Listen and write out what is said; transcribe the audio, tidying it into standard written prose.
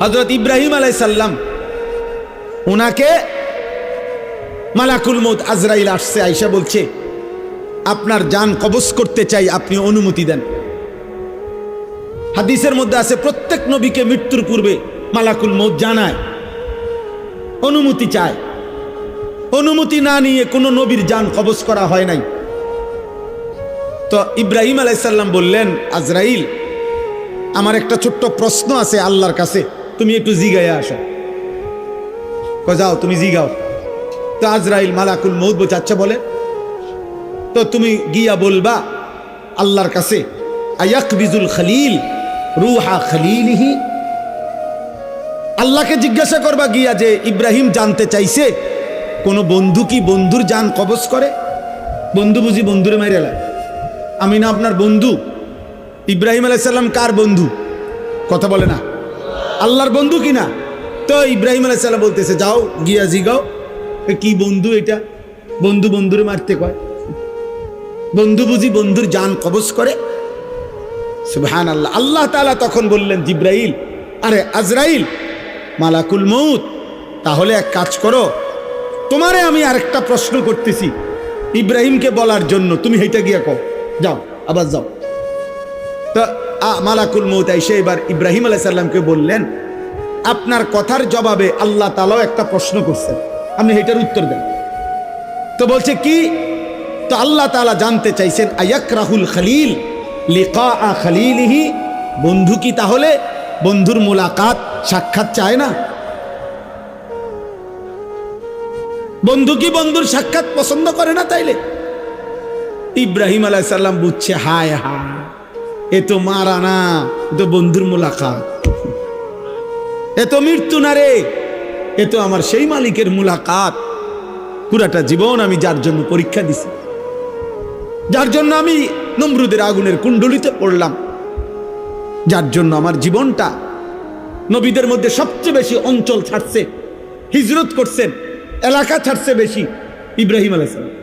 হযরত ইব্রাহিম আলাইহিস সালাম ওনাকে মালাকুল মউত আজরাইল আসছে, আয়েশা বলছে আপনার জান কবজ করতে চাই, আপনি অনুমতি দেন। হাদিসের মধ্যে আছে প্রত্যেক নবীকে মৃত্যুর পূর্বে মালাকুল মউত জানায়, অনুমতি চায়। অনুমতি না নিয়ে কোনো নবীর জান কবজ করা হয় নাই। তো ইব্রাহিম আলাইহিস সালাম বললেন, আজরাইল আমার একটা ছোট্ট প্রশ্ন আছে আল্লাহর কাছে, তুমি একটু জিগাইয়া আসো। যাও তুমি জিগাও। তো আজরাইল মালাকুল মউত বলছে আচ্ছা বলে। তো তুমি গিয়া বলবা আল্লাহর কাছে, আয়াকবিজুল খলিল রুহা খলিলিহি, আল্লাহকে জিজ্ঞাসা করবা গিয়া যে ইব্রাহিম জানতে চাইছে কোন বন্ধু কি বন্ধুর জান কবজ করে? বন্ধু বুঝি বন্ধুরে মাইরে লাগে? আমি না আপনার বন্ধু? ইব্রাহিম আলাইহিস সালাম কার বন্ধু? কথা বলে না, আল্লাহর বন্ধু কিনা? তো ইব্রাহিম আলাইহিস সালাম বলতেছে যাও গিয়া জিগাও কি বন্ধু এটা, বন্ধু বন্ধুরে মারতে কয়? বন্ধু বুঝি বন্ধুর জান কবজ করে? সুবহানাল্লাহ। আল্লাহ তাআলা তখন বললেন জিব্রাইল, আরে আজরাইল মালাকুল মউত, তাহলে এক কাজ করো, তোমারে আমি আরেকটা প্রশ্ন করতেছি ইব্রাহিমকে বলার জন্য, তুমি হেইটা গিয়া কও, যাও আবার যাও। তো মালাকুল মউত এসে এবার ইব্রাহিম আলাইহিস সালামকে বললেন, আপনার কথার জবাবে আল্লাহ তাআলাও একটা প্রশ্ন করছেন, আপনি হেইটার উত্তর দেন। তো বলছে কি? তো আল্লাহ তাআলা জানতে চাইছেন আয়াকরাহুল খলিল লিকা খলিলিহি, বন্ধু কি তাহলে বন্ধুর মুলাকাত সাক্ষাৎ চায় না? বন্ধু কি বন্ধুর সাক্ষাৎ পছন্দ করে না? তাইলে ইব্রাহিম আলাইহিস সালাম বুঝছে, হায় হায় এ তো মারা না, এ তো বন্ধুর মুলাকাত, এ তো মৃত্যু না রে, এ তো আমার সেই মালিকের মুলাকাত। পুরাটা জীবন আমি যার জন্য পরীক্ষা দিছি, যার জন্য আমি নমরুদের আগুনের কুণ্ডলিতে পড়লাম, যার জন্য আমার জীবনটা নবীদের মধ্যে সবচেয়ে বেশি অঞ্চল ছাড়ছে, হিজরত করছেন, এলাকা ছাড়ছে বেশি ইব্রাহিম আলাইহিস সালাম।